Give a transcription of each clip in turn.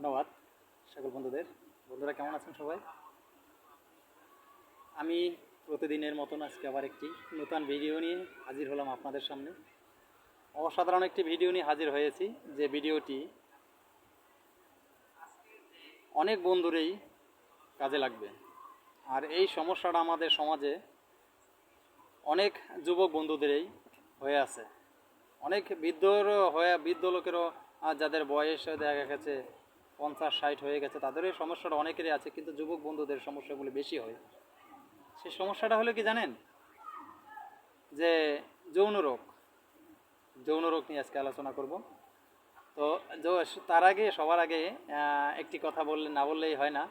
ধন্যবাদ সকল বন্ধুরা কেমন আছেন সবাই। আমি প্রতিদিনের মতন আজকে আবার একটি নতুন ভিডিও নিয়ে হাজির হলাম আপনাদের সামনে। অসাধারণ একটি ভিডিও নিয়ে হাজির হয়েছি, যে ভিডিওটি অনেক বন্ধুরই কাজে লাগবে। আর এই সমস্যাটা আমাদের সমাজে অনেক যুবক বন্ধুদেরই হয়ে আছে, অনেক বৃদ্ধ লোকেরও, যাদের বয়স দেখা গেছে 50-60 হয়ে গেছে, তাদের এই সমস্যাটা অনেকেরই আছে, কিন্তু যুবক বন্ধুদের সমস্যাগুলি বেশি হয়। সেই সমস্যাটা হলো কি জানেন, যে যৌন রোগ নিয়ে আজকে আলোচনা করব। তো তার আগে সবার আগে একটি কথা না বললেই হয় না।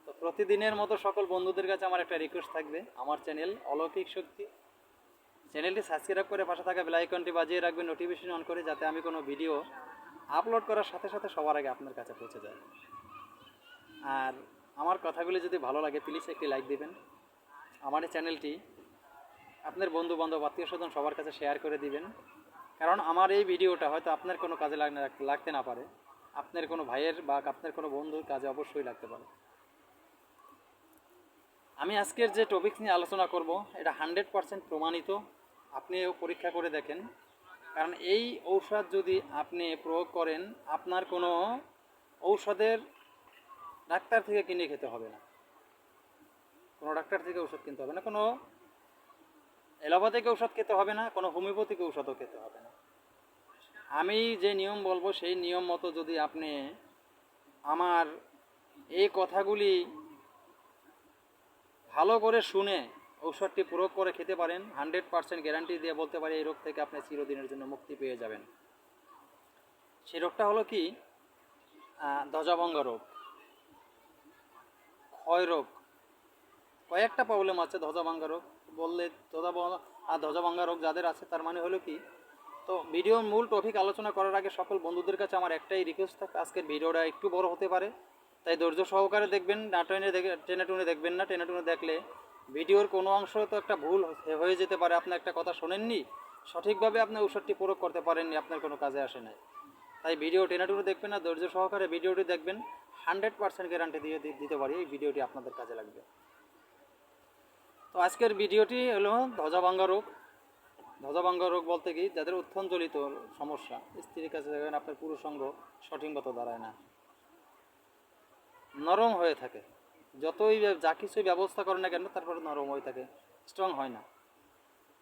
তো প্রতিদিনের মতো সকল বন্ধুদের কাছে আমার একটা রিকোয়েস্ট থাকবে, আমার চ্যানেল অলৌকিক শক্তি চ্যানেলটি সাবস্ক্রাইব করে পাশে থাকা বেল আইকনটি বাজিয়ে রাখবেন, নোটিফিকেশন অন করে, যাতে আমি কোনো ভিডিও আপলোড করার সাথে সাথে সবার আগে আপনার কাছে পৌঁছে যায়। আর আমার কথাগুলি যদি ভালো লাগে প্লিজ একটি লাইক দিবেন। আমার এই চ্যানেলটি আপনার বন্ধু বান্ধব আত্মীয় স্বজন সবার কাছে শেয়ার করে দিবেন, কারণ আমার এই ভিডিওটা হয়তো আপনার কোনো কাজে লাগতে না পারে, আপনার কোনো ভাইয়ের বা আপনার কোনো বন্ধুর কাজে অবশ্যই লাগতে পারে। আমি আজকের যে টপিক নিয়ে আলোচনা করব এটা 100% প্রমাণিত, আপনিও পরীক্ষা করে দেখেন। কারণ এই ঔষধ যদি আপনি প্রয়োগ করেন, আপনার কোনো ঔষধের ডাক্তার থেকে কিনে খেতে হবে না, কোনো ডাক্তার থেকে ওষুধ কিনতে হবে না, কোনো এলোপ্যাথিক ঔষধ খেতে হবে না, কোনো হোমিওপ্যাথিক ঔষধও খেতে হবে না। আমি যে নিয়ম বলবো সেই নিয়ম মতো যদি আপনি আমার এই কথাগুলি ভালো করে শুনে ঔষধটি প্রয়োগ করে খেতে পারেন, 100% গ্যারান্টি দিয়ে বলতে পারি এই রোগ থেকে আপনি চিরদিনের জন্য মুক্তি পেয়ে যাবেন। সেই রোগটা হলো কি, ধ্বজাভঙ্গ রোগ, ক্ষয় রোগ। কয়েকটা প্রবলেম আছে ধ্বজাভঙ্গ রোগ বললে। ধ্বজাভঙ্গ রোগ যাদের আছে তার মানে হলো কি, তো ভিডিওর মূল টপিক আলোচনা করার আগে সকল বন্ধুদের কাছে আমার একটাই রিকোয়েস্ট থাকে, আজকের ভিডিওটা একটু বড় হতে পারে, তাই ধৈর্য সহকারে দেখবেন, না টেনে টুনে দেখবেন না। টেনে টুনে দেখলে ভিডিওর কোনো অংশ তো একটা ভুল হয়ে যেতে পারে, আপনি একটা কথা শোনেননি, সঠিকভাবে আপনি ঔষধটি প্রয়োগ করতে পারেননি, আপনার কোনো কাজে আসে নাই। তাই ভিডিও টেনে টুনে দেখবেন না, ধৈর্য সহকারে ভিডিওটি দেখবেন। 100% গ্যারান্টি দিয়ে দিতে পারি এই ভিডিওটি আপনাদের কাজে লাগবে। তো আজকের ভিডিওটি হলো ধ্বজাভঙ্গ রোগ বলতে কি, যাদের উত্থানজনিত সমস্যা, স্ত্রীর কাছে দেখবেন আপনার পুরুষাঙ্গ সঠিক মতো দাঁড়ায় না, নরম হয়ে থাকে, যতই যা কিছুই ব্যবস্থা করেন না কেন তারপরে নরম হয়ে থাকে, স্ট্রং হয় না,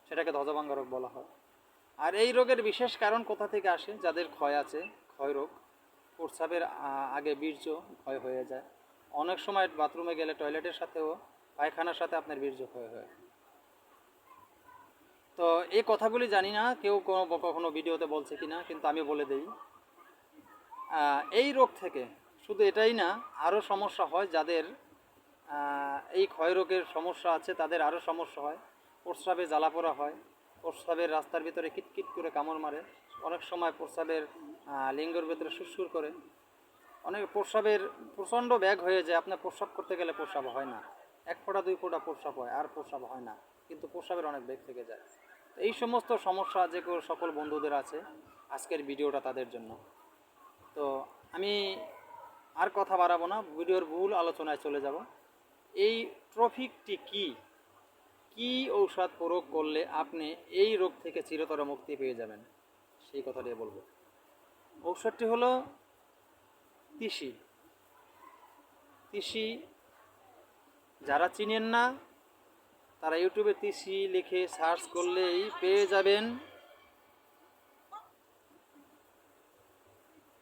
সেটাকে ধ্বজাভঙ্গ রোগ বলা হয়। আর এই রোগের বিশেষ কারণ কোথা থেকে আসে, যাদের ক্ষয় আছে, ক্ষয় রোগ, প্রস্রাবের আগে বীর্য ক্ষয় হয়ে যায়, অনেক সময় বাথরুমে গেলে টয়লেটের সাথেও পায়খানার সাথে আপনার বীর্য ক্ষয় হয়। তো এই কথাগুলি জানি না কেউ কখনো ভিডিওতে বলছে কি না, কিন্তু আমি বলে দিই, এই রোগ থেকে শুধু এটাই না, আরও সমস্যা হয়, যাদের এই ক্ষয় রোগের সমস্যা আছে তাদের আরও সমস্যা হয়। প্রস্রাবে জ্বালাপোড়া হয়, প্রস্রাবের রাস্তার ভিতরে কিটকিট করে কামড় মারে, অনেক সময় প্রস্রাবের লিঙ্গের ভিতরে সুরসুর করে, অনেক প্রস্রাবের প্রচণ্ড ব্যাগ হয়ে যায়, আপনার প্রস্রাব করতে গেলে প্রস্রাব হয় না, 1 ফোঁটা 2 ফোঁটা প্রস্রাব হয়, আর প্রস্রাব হয় না, কিন্তু প্রস্রাবের অনেক ব্যাগ থেকে যায়। এই সমস্ত সমস্যা যে সকল বন্ধুদের আছে, আজকের ভিডিওটা তাদের জন্য। তো আমি আর কথা বাড়াবো না, ভিডিওর মূল আলোচনায় চলে যাব। এই ট্রফিকটি কি ঔষধ প্রয়োগ করলে আপনি এই রোগ থেকে চিরতরে মুক্তি পেয়ে যাবেন, সেই কথাটি বলবো। ঔষধটি হলো তিসি। যারা চিনেন না তারা ইউটিউবে তিসি লিখে সার্চ করলেই পেয়ে যাবেন।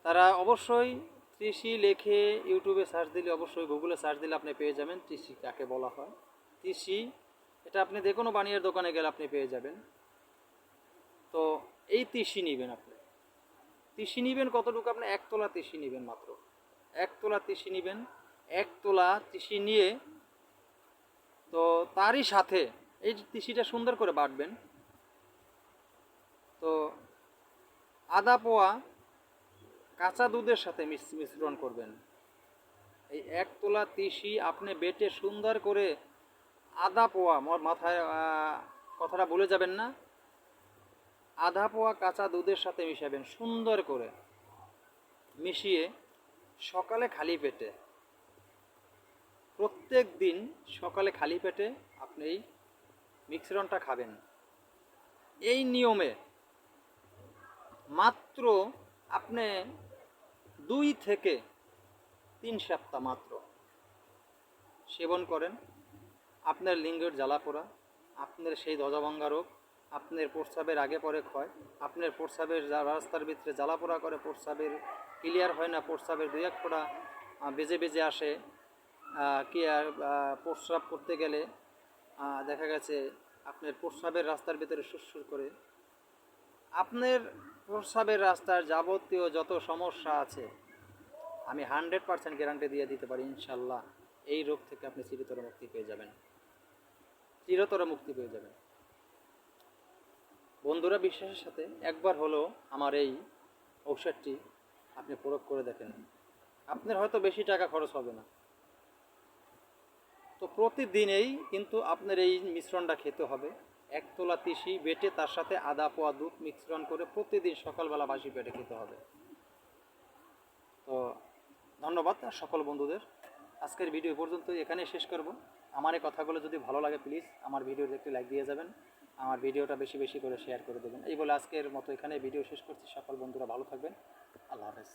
তারা অবশ্যই তিসি লিখে ইউটিউবে সার্চ দিলে, অবশ্যই গুগলে সার্চ দিলে আপনি পেয়ে যাবেন তিসি কাকে বলা হয়। তিসি এটা আপনি যে কোনো বানিয়ার দোকানে গেলে আপনি পেয়ে যাবেন। তো এই তিসি নেবেন, আপনি তিসি নেবেন কতটুকু, আপনি 1 তোলা তিসি নেবেন, মাত্র 1 তোলা তিসি নেবেন। 1 তোলা তিসি নিয়ে, তো তারই সাথে এই তিসিটা সুন্দর করে বাটবেন। তো আধা পোয়া কাঁচা দুধের সাথে মিশ্রণ করবেন। এই 1 তোলা তিসি আপনি বেটে সুন্দর করে আধা পোয়া, মাথায় কথাটা ভুলে যাবেন না, আধা পোয়া কাঁচা দুধের সাথে মিশাবেন, সুন্দর করে মিশিয়ে সকালে খালি পেটে, প্রত্যেক দিন সকালে খালি পেটে আপনি এই মিশ্রণটা খাবেন। এই নিয়মে মাত্র আপনি 2 থেকে 3 সপ্তাহ মাত্র সেবন করেন, আপনার লিঙ্গের জ্বালাপোড়া, আপনার সেই ধ্বজাভঙ্গা রোগ, আপনার প্রস্রাবের আগে পরে ক্ষয়, আপনার প্রস্রাবের রাস্তার ভিতরে জ্বালাপোড়া করে, প্রস্রাবের ক্লিয়ার হয় না, প্রস্রাবের দুই এক ফোঁটা বেজে বেজে আসে, কি আর প্রস্রাব করতে গেলে দেখা গেছে আপনার প্রস্রাবের রাস্তার ভিতরে সুরসুর করে, আপনার প্রস্রাবের রাস্তার যাবতীয় যত সমস্যা আছে আমি 100% গ্যারান্টি দিয়ে দিতে পারি ইনশাল্লাহ এই রোগ থেকে আপনি চিরতরে মুক্তি পেয়ে যাবেন, চিরতরে মুক্তি পেয়ে যাবেন। বন্ধুরা, বিশ্বাসের সাথে একবার হলেও আমার এই ঔষধটি আপনি প্রয়োগ করে দেখেন, আপনার হয়তো বেশি টাকা খরচ হবে না। তো প্রতিদিনেই কিন্তু আপনার এই মিশ্রণটা খেতে হবে। 1 তোলা তিসি বেটে তার সাথে আধা পোয়া দুধ মিশ্রণ করে প্রতিদিন সকালবেলা বাসি পেটে খেতে হবে। তো ধন্যবাদ সকল বন্ধুদের। আজকের ভিডিও পর্যন্ত এখানেই শেষ করব। আমার এই কথাগুলো যদি ভালো লাগে প্লিজ আমার ভিডিওতে একটি লাইক দিয়ে যাবেন, আমার ভিডিওটা বেশি বেশি করে শেয়ার করে দেবেন। এই বলে আজকের মতো এখানে ভিডিও শেষ করছি। সকল বন্ধুরা ভালো থাকবেন। আল্লাহ হাফেজ।